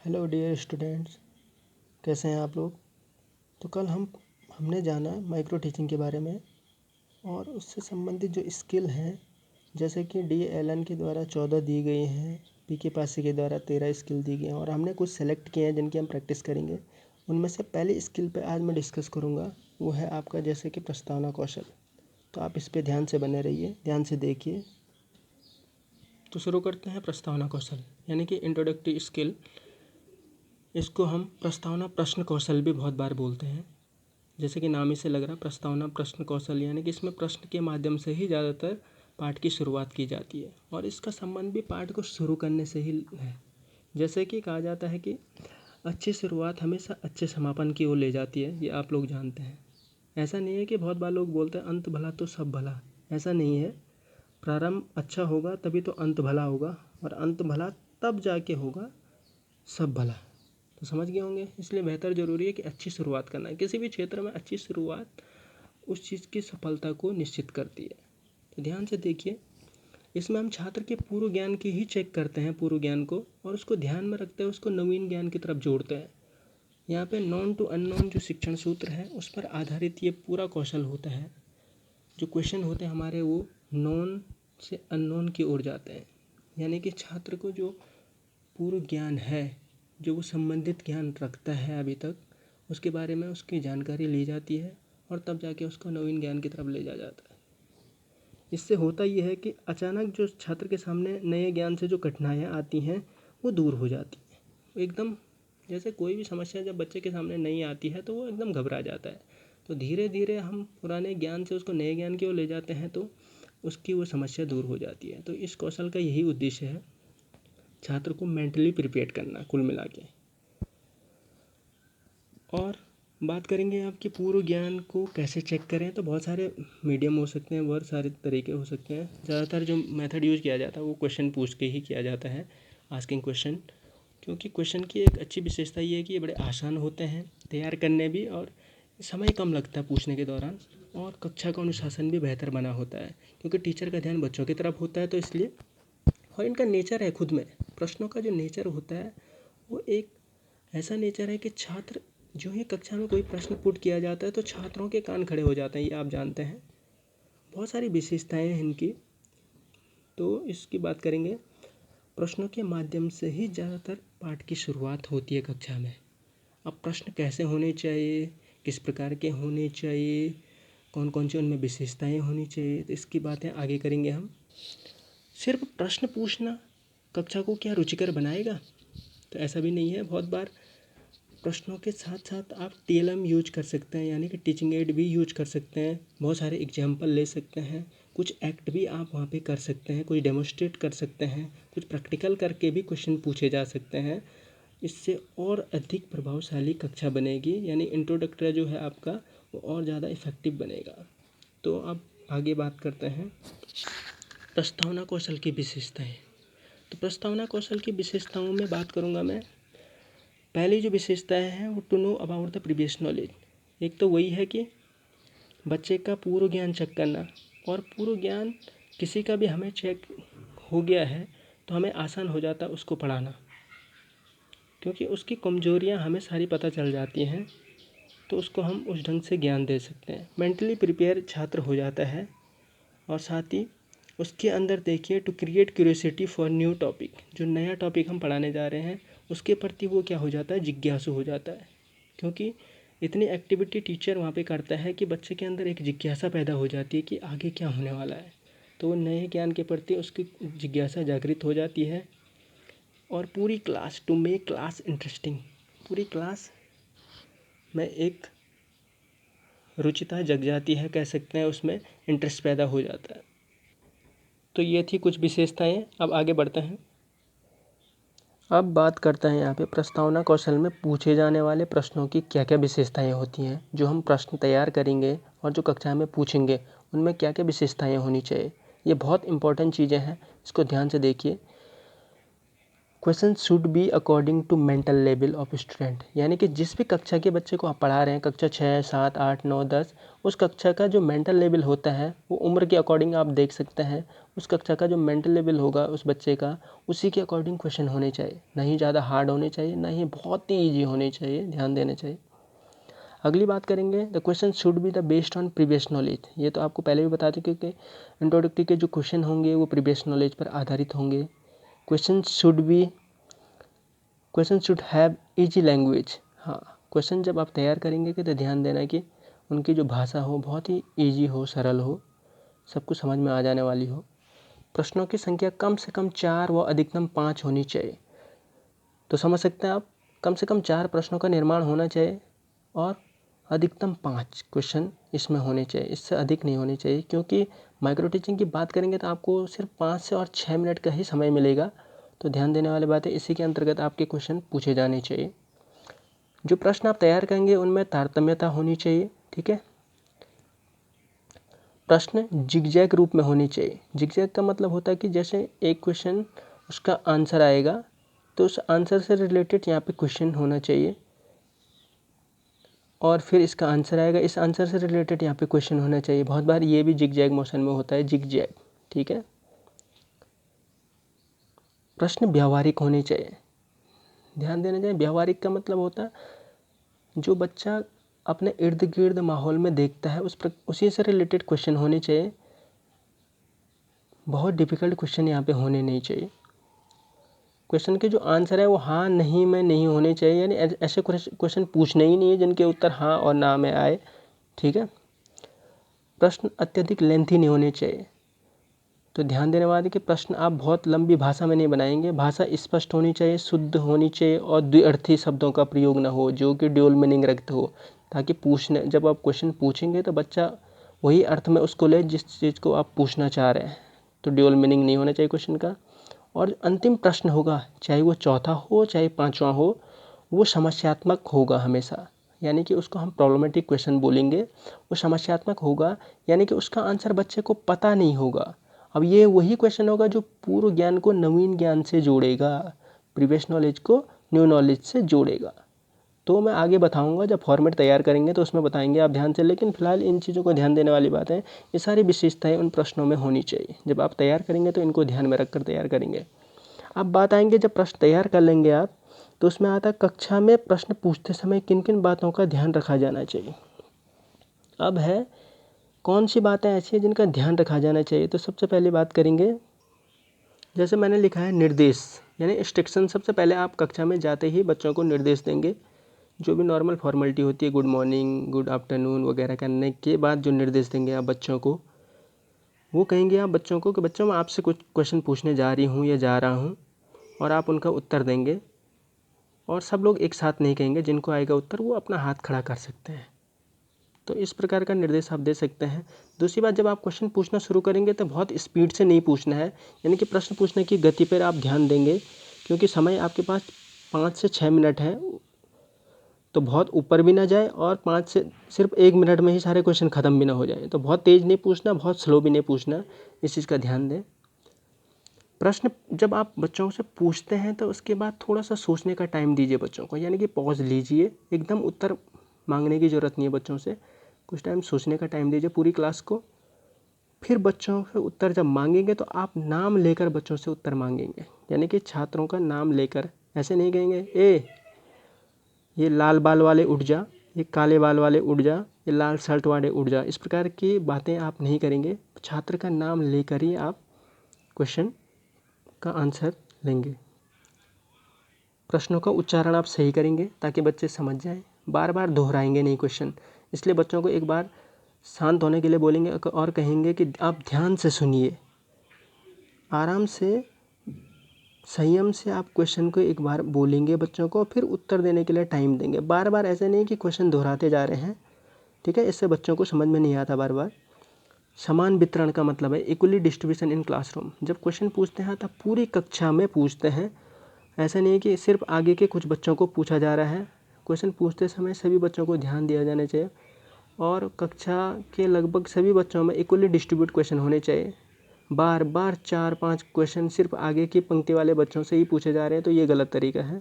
Hello dear students, कैसे हैं आप लोग। तो कल हमने जाना माइक्रो टीचिंग के बारे में और उससे संबंधित जो स्किल हैं, जैसे कि डी एलन के द्वारा 14 दी गई हैं, पी के पासी के द्वारा 13 स्किल दी गई हैं और हमने कुछ सेलेक्ट किए हैं जिनकी हम प्रैक्टिस करेंगे। उनमें से पहली स्किल पे आज मैं डिस्कस करूँगा, वो है आपका जैसे कि प्रस्तावना कौशल। तो आप इस पर ध्यान से बने रहिए, ध्यान से देखिए। तो शुरू करते हैं प्रस्तावना कौशल यानी कि इंट्रोडक्टरी स्किल। इसको हम प्रस्तावना प्रश्न कौशल भी बहुत बार बोलते हैं, जैसे कि नाम ही से लग रहा प्रस्तावना प्रश्न कौशल, यानी कि इसमें प्रश्न के माध्यम से ही ज़्यादातर पाठ की शुरुआत की जाती है और इसका संबंध भी पाठ को शुरू करने से ही है। जैसे कि कहा जाता है कि अच्छी शुरुआत हमेशा अच्छे समापन की ओर ले जाती है, ये आप लोग जानते हैं। ऐसा नहीं है कि बहुत बार लोग बोलते हैं अंत भला तो सब भला, ऐसा नहीं है। प्रारंभ अच्छा होगा तभी तो अंत भला होगा और अंत भला तब जाके होगा सब भला। तो समझ गए होंगे। इसलिए बेहतर ज़रूरी है कि अच्छी शुरुआत करना है किसी भी क्षेत्र में। अच्छी शुरुआत उस चीज़ की सफलता को निश्चित करती है। तो ध्यान से देखिए, इसमें हम छात्र के पूर्व ज्ञान की ही चेक करते हैं, पूर्व ज्ञान को, और उसको ध्यान में रखते हैं, उसको नवीन ज्ञान की तरफ जोड़ते हैं। यहाँ पे नॉन टू अननोन जो शिक्षण सूत्र है उस पर आधारित ये पूरा कौशल होता है। जो क्वेश्चन होते हैं हमारे वो नॉन से अननोन की ओर जाते हैं, यानी कि छात्र को जो पूर्व ज्ञान है, जो वो संबंधित ज्ञान रखता है अभी तक, उसके बारे में उसकी जानकारी ली जाती है और तब जाके उसको नवीन ज्ञान की तरफ ले जाया जाता है। इससे होता ये है कि अचानक जो छात्र के सामने नए ज्ञान से जो कठिनाइयाँ आती हैं वो दूर हो जाती हैं। एकदम जैसे कोई भी समस्या जब बच्चे के सामने नहीं आती है तो वो एकदम घबरा जाता है। तो धीरे धीरे हम पुराने ज्ञान से उसको नए ज्ञान की ओर ले जाते हैं तो उसकी वो समस्या दूर हो जाती है। तो इस कौशल का यही उद्देश्य है, छात्र को मेंटली प्रिपेयर करना कुल मिला के। और बात करेंगे आपकी पूर्व ज्ञान को कैसे चेक करें। तो बहुत सारे मीडियम हो सकते हैं, बहुत सारे तरीके हो सकते हैं। ज़्यादातर जो मेथड यूज़ किया जाता है वो क्वेश्चन पूछ के ही किया जाता है, आस्किंग क्वेश्चन। क्योंकि क्वेश्चन की एक अच्छी विशेषता ये है कि ये बड़े आसान होते हैं तैयार करने भी, और समय कम लगता है पूछने के दौरान, और कक्षा का अनुशासन भी बेहतर बना होता है क्योंकि टीचर का ध्यान बच्चों की तरफ होता है। तो इसलिए, और इनका नेचर है खुद में, प्रश्नों का जो नेचर होता है वो एक ऐसा नेचर है कि छात्र जो ही कक्षा में कोई प्रश्न पुट किया जाता है तो छात्रों के कान खड़े हो जाते हैं, ये आप जानते हैं। बहुत सारी विशेषताएं हैं इनकी, तो इसकी बात करेंगे। प्रश्नों के माध्यम से ही ज़्यादातर पाठ की शुरुआत होती है कक्षा में। अब प्रश्न कैसे होने चाहिए, किस प्रकार के होने चाहिए, कौन कौन सी उनमें विशेषताएं होनी चाहिए, तो इसकी बातें आगे करेंगे हम। सिर्फ प्रश्न पूछना कक्षा को क्या रुचिकर बनाएगा, तो ऐसा भी नहीं है। बहुत बार प्रश्नों के साथ साथ आप TLM यूज कर सकते हैं, यानी कि टीचिंग एड भी यूज कर सकते हैं। बहुत सारे एग्जाम्पल ले सकते हैं, कुछ एक्ट भी आप वहाँ पे कर सकते हैं, कुछ डेमोस्ट्रेट कर सकते हैं, कुछ प्रैक्टिकल करके भी क्वेश्चन पूछे जा सकते हैं। इससे और अधिक प्रभावशाली कक्षा बनेगी, यानी इंट्रोडक्टरी जो है आपका वो और ज़्यादा इफेक्टिव बनेगा। तो अब आगे बात करते हैं प्रस्तावना कौशल की विशेषताएं। तो प्रस्तावना कौशल की विशेषताओं में बात करूँगा मैं। पहली जो विशेषताएं हैं वो to know about the previous knowledge. एक तो वही है कि बच्चे का पूर्व ज्ञान चेक करना, और पूर्व ज्ञान किसी का भी हमें चेक हो गया है तो हमें आसान हो जाता है उसको पढ़ाना, क्योंकि उसकी कमजोरियां हमें सारी पता चल जाती हैं, तो उसको हम उस ढंग से ज्ञान दे सकते हैं। मेंटली प्रिपेयर छात्र हो जाता है, और साथ ही उसके अंदर देखिए to create curiosity for new topic. जो नया टॉपिक हम पढ़ाने जा रहे हैं उसके प्रति वो क्या हो जाता है, जिज्ञासु हो जाता है, क्योंकि इतनी एक्टिविटी टीचर वहाँ पे करता है कि बच्चे के अंदर एक जिज्ञासा पैदा हो जाती है कि आगे क्या होने वाला है। तो वो नए ज्ञान के प्रति उसकी जिज्ञासा जागृत हो जाती है। और पूरी class, to make class interesting, पूरी क्लास में एक रुचिता जग जाती है, कह सकते हैं, उसमें इंटरेस्ट पैदा हो जाता है। तो ये थी कुछ विशेषताएं। अब आगे बढ़ते हैं। अब बात करते हैं यहाँ पे प्रस्तावना कौशल में पूछे जाने वाले प्रश्नों की क्या क्या विशेषताएं होती हैं। जो हम प्रश्न तैयार करेंगे और जो कक्षा में पूछेंगे उनमें क्या क्या विशेषताएं होनी चाहिए, ये बहुत इंपॉर्टेंट चीज़ें हैं, इसको ध्यान से देखिए। Question should be according to mental level of student, यानी कि जिस भी कक्षा के बच्चे को आप पढ़ा रहे हैं, कक्षा 6, 7, 8, 9, 10, उस कक्षा का जो मेंटल लेवल होता है वो उम्र के अकॉर्डिंग आप देख सकते हैं, उस कक्षा का जो मेंटल लेवल होगा उस बच्चे का, उसी के अकॉर्डिंग क्वेश्चन होने चाहिए। ना ही ज़्यादा हार्ड होने चाहिए, ना ही बहुत ही ईजी होने चाहिए, ध्यान देना चाहिए। अगली बात करेंगे, the question should be the based on previous knowledge. ये तो आपको पहले भी बता चुके कि इंट्रोडक्टरी के जो क्वेश्चन होंगे वो प्रीवियस नॉलेज पर आधारित होंगे। Question should have easy language. हाँ, क्वेश्चन जब आप तैयार करेंगे कि तो ध्यान देना कि उनकी जो भाषा हो बहुत ही ईजी हो, सरल हो, सबको समझ में आ जाने वाली हो। प्रश्नों की संख्या कम से कम 4 व अधिकतम 5 होनी चाहिए। तो समझ सकते हैं आप, कम से कम 4 प्रश्नों का निर्माण होना चाहिए और अधिकतम 5 क्वेश्चन इसमें होने चाहिए, इससे अधिक नहीं होने चाहिए। क्योंकि माइक्रो टीचिंग की बात करेंगे तो आपको सिर्फ 5 से और 6 मिनट का ही समय मिलेगा। तो ध्यान देने वाली बात है, इसी के अंतर्गत आपके क्वेश्चन पूछे जाने चाहिए। जो प्रश्न आप तैयार करेंगे उनमें तारतम्यता होनी चाहिए, ठीक है। प्रश्न जिगजैग रूप में होने चाहिए। जिगजैग का मतलब होता है कि जैसे एक क्वेश्चन उसका आंसर आएगा तो उस आंसर से रिलेटेड यहाँ पे क्वेश्चन होना चाहिए, और फिर इसका आंसर आएगा, इस आंसर से रिलेटेड यहाँ पे क्वेश्चन होना चाहिए। बहुत बार ये भी जिगजैग मोशन में होता है, जिगजैग, ठीक है। प्रश्न व्यावहारिक होने चाहिए, ध्यान देना चाहिए। व्यावहारिक का मतलब होता है जो बच्चा अपने इर्द गिर्द माहौल में देखता है उसी से रिलेटेड क्वेश्चन होने चाहिए। बहुत डिफिकल्ट क्वेश्चन यहाँ पे होने नहीं चाहिए। क्वेश्चन के जो आंसर है वो हाँ नहीं में नहीं होने चाहिए, यानी ऐसे क्वेश्चन पूछने ही नहीं है जिनके उत्तर हाँ और ना में आए, ठीक है। प्रश्न अत्यधिक लेंथी नहीं होने चाहिए। तो ध्यान देने वाले कि प्रश्न आप बहुत लंबी भाषा में नहीं बनाएंगे, भाषा स्पष्ट होनी चाहिए, शुद्ध होनी चाहिए और द्विअर्थी शब्दों का प्रयोग न हो जो कि ड्यूल मीनिंग रखते हो, ताकि जब आप क्वेश्चन पूछेंगे तो बच्चा वही अर्थ में उसको ले जिस चीज़ को आप पूछना चाह रहे हैं। तो ड्यूल मीनिंग नहीं होना चाहिए क्वेश्चन का। और अंतिम प्रश्न होगा, चाहे वो चौथा हो चाहे 5वां हो, वो समस्यात्मक होगा हमेशा, यानी कि उसको हम प्रॉब्लमेटिक क्वेश्चन बोलेंगे। वो समस्यात्मक होगा यानी कि उसका आंसर बच्चे को पता नहीं होगा। अब ये वही क्वेश्चन होगा जो पूर्व ज्ञान को नवीन ज्ञान से जोड़ेगा, प्रीवियस नॉलेज को न्यू नॉलेज से जोड़ेगा। तो मैं आगे बताऊंगा, जब फॉर्मेट तैयार करेंगे तो उसमें बताएंगे आप ध्यान से। लेकिन फिलहाल इन चीज़ों को ध्यान देने वाली बात है, ये सारी विशेषताएं उन प्रश्नों में होनी चाहिए। जब आप तैयार करेंगे तो इनको ध्यान में रखकर तैयार करेंगे। अब बात आएंगे, जब प्रश्न तैयार कर लेंगे आप तो उसमें आता है कक्षा में प्रश्न पूछते समय किन किन बातों का ध्यान रखा जाना चाहिए। अब है कौन सी बातें ऐसी हैं जिनका ध्यान रखा जाना चाहिए। तो सबसे पहले बात करेंगे, जैसे मैंने लिखा है निर्देश, यानी इंस्ट्रक्शन। सबसे पहले आप कक्षा में जाते ही बच्चों को निर्देश देंगे। जो भी नॉर्मल फॉर्मेलिटी होती है, गुड मॉर्निंग, गुड आफ्टरनून वगैरह करने के बाद जो निर्देश देंगे आप बच्चों को, वो कहेंगे आप बच्चों को कि बच्चों मैं आपसे कुछ क्वेश्चन पूछने जा रही हूँ या जा रहा हूँ, और आप उनका उत्तर देंगे। और सब लोग एक साथ नहीं कहेंगे, जिनको आएगा उत्तर वो अपना हाथ खड़ा कर सकते हैं। तो इस प्रकार का निर्देश आप दे सकते हैं। दूसरी बात, जब आप क्वेश्चन पूछना शुरू करेंगे तो बहुत स्पीड से नहीं पूछना है, यानी कि प्रश्न पूछने की गति पर आप ध्यान देंगे, क्योंकि समय आपके पास 5 से 6 मिनट है। तो बहुत ऊपर भी ना जाए और 5 से सिर्फ 1 मिनट में ही सारे क्वेश्चन ख़त्म भी ना हो जाए। तो बहुत तेज़ नहीं पूछना, बहुत स्लो भी नहीं पूछना, इस चीज़ का ध्यान दें। प्रश्न जब आप बच्चों से पूछते हैं तो उसके बाद थोड़ा सा सोचने का टाइम दीजिए बच्चों को, यानी कि पॉज लीजिए। एकदम उत्तर मांगने की ज़रूरत नहीं है बच्चों से, कुछ टाइम सोचने का टाइम दीजिए पूरी क्लास को। फिर बच्चों से उत्तर जब मांगेंगे तो आप नाम लेकर बच्चों से उत्तर मांगेंगे, यानी कि छात्रों का नाम लेकर। ऐसे नहीं कहेंगे ये लाल बाल वाले उठ जा, ये काले बाल वाले उठ जा, ये लाल शर्ट वाले उठ जा। इस प्रकार की बातें आप नहीं करेंगे, छात्र का नाम लेकर ही आप क्वेश्चन का आंसर लेंगे। प्रश्नों का उच्चारण आप सही करेंगे ताकि बच्चे समझ जाएं। बार बार दोहराएंगे नहीं क्वेश्चन, इसलिए बच्चों को एक बार शांत होने के लिए बोलेंगे और कहेंगे कि आप ध्यान से सुनिए, आराम से, संयम से आप क्वेश्चन को एक बार बोलेंगे बच्चों को, फिर उत्तर देने के लिए टाइम देंगे। बार बार ऐसे नहीं कि क्वेश्चन दोहराते जा रहे हैं, ठीक है, इससे बच्चों को समझ में नहीं आता बार बार। समान वितरण का मतलब है इक्वली डिस्ट्रीब्यूशन इन क्लासरूम। जब क्वेश्चन पूछते हैं तब पूरी कक्षा में पूछते हैं, ऐसा नहीं कि सिर्फ आगे के कुछ बच्चों को पूछा जा रहा है। क्वेश्चन पूछते समय सभी बच्चों को ध्यान दिया जाना चाहिए, और कक्षा के लगभग सभी बच्चों में इक्वली डिस्ट्रीब्यूट क्वेश्चन होने चाहिए। बार बार 4-5 क्वेश्चन सिर्फ आगे की पंक्ति वाले बच्चों से ही पूछे जा रहे हैं, तो ये गलत तरीका है।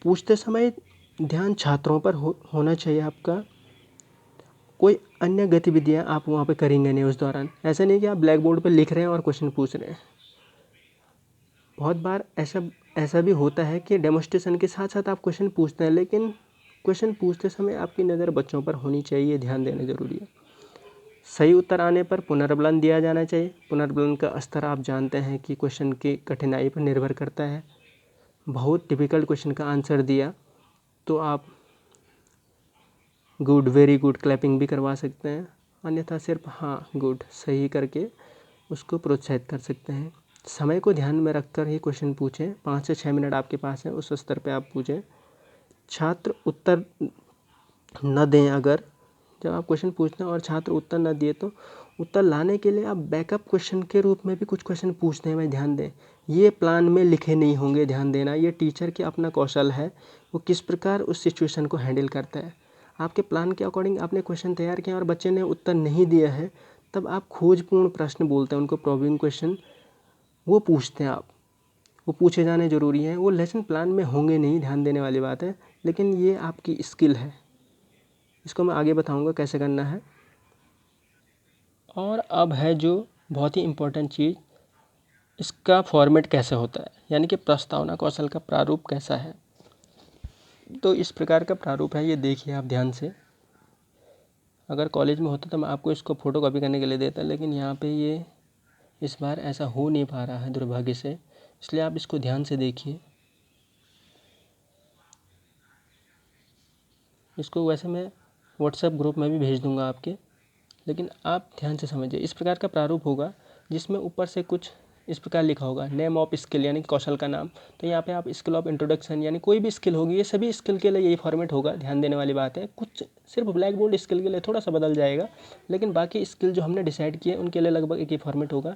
पूछते समय ध्यान छात्रों पर होना चाहिए आपका। कोई अन्य गतिविधियाँ आप वहाँ पे करेंगे नहीं उस दौरान। ऐसा नहीं कि आप ब्लैक बोर्ड पे लिख रहे हैं और क्वेश्चन पूछ रहे हैं। बहुत बार ऐसा भी होता है कि डेमोस्ट्रेशन के साथ साथ आप क्वेश्चन पूछते हैं, लेकिन क्वेश्चन पूछते समय आपकी नज़र बच्चों पर होनी चाहिए, ध्यान देना ज़रूरी है। सही उत्तर आने पर पुनर्बलन दिया जाना चाहिए। पुनर्बलन का स्तर आप जानते हैं कि क्वेश्चन की कठिनाई पर निर्भर करता है। बहुत डिफ़िकल्ट क्वेश्चन का आंसर दिया तो आप गुड, वेरी गुड क्लैपिंग भी करवा सकते हैं, अन्यथा सिर्फ हाँ गुड सही करके उसको प्रोत्साहित कर सकते हैं। समय को ध्यान में रखकर ही क्वेश्चन पूछें। 5 से 6 मिनट आपके पास है, उस स्तर पे आप पूछें। छात्र उत्तर न दें, अगर जब आप क्वेश्चन पूछते हैं और छात्र उत्तर न दिए तो उत्तर लाने के लिए आप बैकअप क्वेश्चन के रूप में भी कुछ क्वेश्चन पूछते हैं। मैं ध्यान दें, ये प्लान में लिखे नहीं होंगे, ध्यान देना। ये टीचर के अपना कौशल है, वो किस प्रकार उस सिचुएशन को हैंडल करता है। आपके प्लान के अकॉर्डिंग आपने क्वेश्चन तैयार किया और बच्चे ने उत्तर नहीं दिया है, तब आप खोजपूर्ण प्रश्न बोलते हैं उनको, प्रॉब्लम क्वेश्चन वो पूछते हैं आप, वो पूछे जाने ज़रूरी हैं। वो लेसन प्लान में होंगे नहीं, ध्यान देने वाली बात है, लेकिन ये आपकी स्किल है। इसको मैं आगे बताऊंगा कैसे करना है। और अब है जो बहुत ही इम्पोर्टेंट चीज़, इसका फॉर्मेट कैसे होता है, यानी कि प्रस्तावना कौशल का प्रारूप कैसा है। तो इस प्रकार का प्रारूप है, ये देखिए आप ध्यान से। अगर कॉलेज में होता तो मैं आपको इसको फ़ोटो कॉपी करने के लिए देता, लेकिन यहाँ पे ये इस बार ऐसा हो नहीं पा रहा है दुर्भाग्य से, इसलिए आप इसको ध्यान से देखिए। इसको वैसे मैं व्हाट्सएप ग्रुप में भी भेज दूंगा आपके, लेकिन आप ध्यान से समझिए। इस प्रकार का प्रारूप होगा जिसमें ऊपर से कुछ इस प्रकार लिखा होगा, नेम ऑफ स्किल यानी कौशल का नाम। तो यहाँ पे आप स्किल ऑफ इंट्रोडक्शन यानी कोई भी स्किल होगी, ये सभी स्किल के लिए यही फॉर्मेट होगा, ध्यान देने वाली बात है। कुछ सिर्फ ब्लैक बोर्ड स्किल के लिए थोड़ा सा बदल जाएगा, लेकिन बाकी स्किल जो हमने डिसाइड किए उनके लिए लगभग एक ही फॉर्मेट होगा।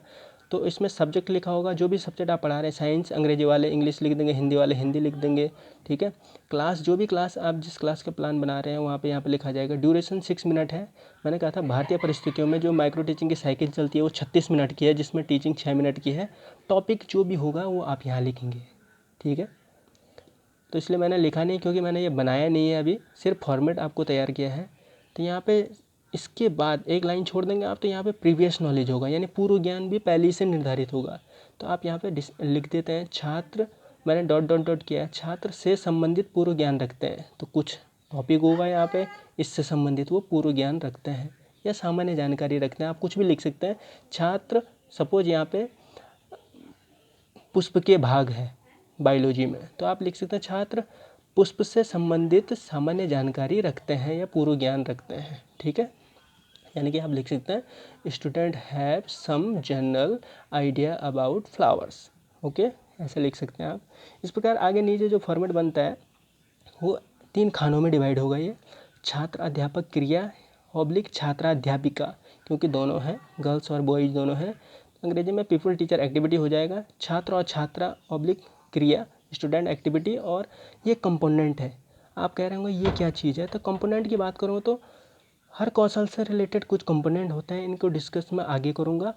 तो इसमें सब्जेक्ट लिखा होगा, जो भी सब्जेक्ट आप पढ़ा रहे हैं, साइंस अंग्रेजी वाले इंग्लिश लिख देंगे, हिंदी वाले हिंदी लिख देंगे, ठीक है। क्लास, जो भी क्लास आप जिस क्लास का प्लान बना रहे हैं वहाँ पे यहाँ पे लिखा जाएगा। ड्यूरेशन 6 मिनट है। मैंने कहा था भारतीय परिस्थितियों में जो माइक्रो टीचिंग की साइकिल चलती है वो 36 मिनट की है, जिसमें टीचिंग 6 मिनट की है। टॉपिक जो भी होगा वो आप यहाँ लिखेंगे, ठीक है। तो इसलिए मैंने लिखा नहीं, क्योंकि मैंने ये बनाया नहीं है अभी, सिर्फ फॉर्मेट आपको तैयार किया है। तो यहाँ पे इसके बाद एक लाइन छोड़ देंगे आप, तो यहाँ पे प्रीवियस नॉलेज होगा, यानी पूर्व ज्ञान भी पहले से निर्धारित होगा। तो आप यहाँ पे लिख देते हैं छात्र, मैंने डॉट डॉट डॉट किया, छात्र से संबंधित पूर्व ज्ञान रखते हैं। तो कुछ टॉपिक होगा यहाँ पे, इससे संबंधित वो पूर्व ज्ञान रखते हैं या सामान्य जानकारी रखते हैं, आप कुछ भी लिख सकते हैं। छात्र, सपोज यहाँ पे पुष्प के भाग है बायोलॉजी में, तो आप लिख सकते हैं छात्र पुष्प से संबंधित सामान्य जानकारी रखते हैं या पूर्व ज्ञान रखते हैं, ठीक है। यानी कि आप लिख सकते हैं student have some general idea about flowers, okay, ऐसे लिख सकते हैं आप। इस प्रकार आगे नीचे जो फॉर्मेट बनता है वो 3 खानों में डिवाइड होगा। ये छात्र अध्यापक क्रिया ऑब्लिक छात्राध्यापिका, क्योंकि दोनों हैं, गर्ल्स और बॉयज़ दोनों हैं। अंग्रेजी में पीपल टीचर एक्टिविटी हो जाएगा। छात्र और छात्रा ऑब्लिक क्रिया स्टूडेंट एक्टिविटी, और ये कंपोनेंट है। आप कह रहे होंगे ये क्या चीज़ है, तो कंपोनेंट की बात करूँ तो हर कौशल से रिलेटेड कुछ कंपोनेंट होते हैं, इनको डिस्कस मैं आगे करूँगा।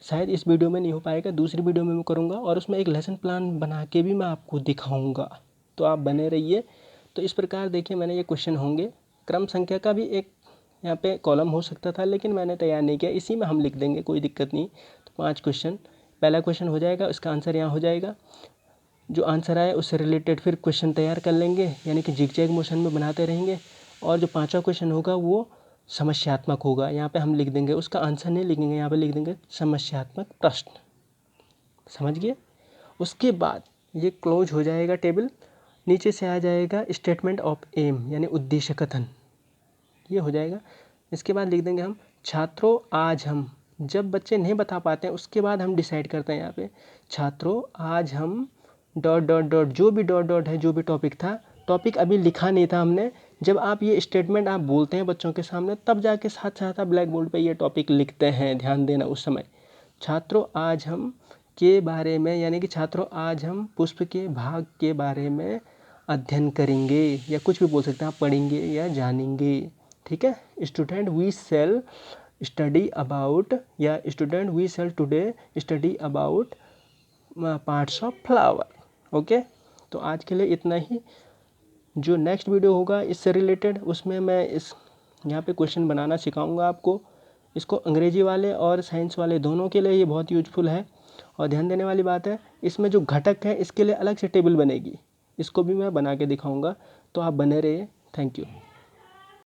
शायद इस वीडियो में नहीं हो पाएगा, दूसरी वीडियो में मैं करूँगा, और उसमें एक लेसन प्लान बना के भी मैं आपको दिखाऊँगा, तो आप बने रहिए। तो इस प्रकार देखिए मैंने ये क्वेश्चन होंगे। क्रम संख्या का भी एक यहाँ पे कॉलम हो सकता था, लेकिन मैंने तैयार नहीं किया, इसी में हम लिख देंगे, कोई दिक्कत नहीं। तो 5 क्वेश्चन, पहला क्वेश्चन हो जाएगा, उसका आंसर यहाँ हो जाएगा। जो आंसर आए उससे रिलेटेड फिर क्वेश्चन तैयार कर लेंगे, यानी कि जिगजैग मोशन में बनाते रहेंगे। और जो 5वां क्वेश्चन होगा वो समस्यात्मक होगा। यहाँ पे हम लिख देंगे, उसका आंसर नहीं लिखेंगे, यहाँ पे लिख देंगे समस्यात्मक प्रश्न, समझ गए। उसके बाद ये क्लोज हो जाएगा टेबल। नीचे से आ जाएगा स्टेटमेंट ऑफ एम, यानी उद्देश्य कथन, ये हो जाएगा। इसके बाद लिख देंगे हम छात्रों आज हम, जब बच्चे नहीं बता पाते हैं उसके बाद हम डिसाइड करते हैं यहाँ पे छात्रों आज हम डॉट डॉट डॉट, जो भी डॉट डॉट है, जो भी टॉपिक था, टॉपिक अभी लिखा नहीं था हमने। जब आप ये स्टेटमेंट आप बोलते हैं बच्चों के सामने, तब जाके साथ साथ आप ब्लैक बोर्ड पे ये टॉपिक लिखते हैं, ध्यान देना उस समय। छात्रों आज हम के बारे में, यानी कि छात्रों आज हम पुष्प के भाग के बारे में अध्ययन करेंगे, या कुछ भी बोल सकते हैं आप, पढ़ेंगे या जानेंगे, ठीक है। Student we shall study about, या student we shall today study about parts of flower, okay. तो आज के लिए इतना ही। जो नेक्स्ट वीडियो होगा इससे रिलेटेड, उसमें मैं इस यहाँ पे क्वेश्चन बनाना सिखाऊंगा आपको। इसको अंग्रेजी वाले और साइंस वाले दोनों के लिए ये बहुत यूजफुल है। और ध्यान देने वाली बात है, इसमें जो घटक है इसके लिए अलग से टेबल बनेगी, इसको भी मैं बना के दिखाऊंगा। तो आप बने रहिए। Thank you.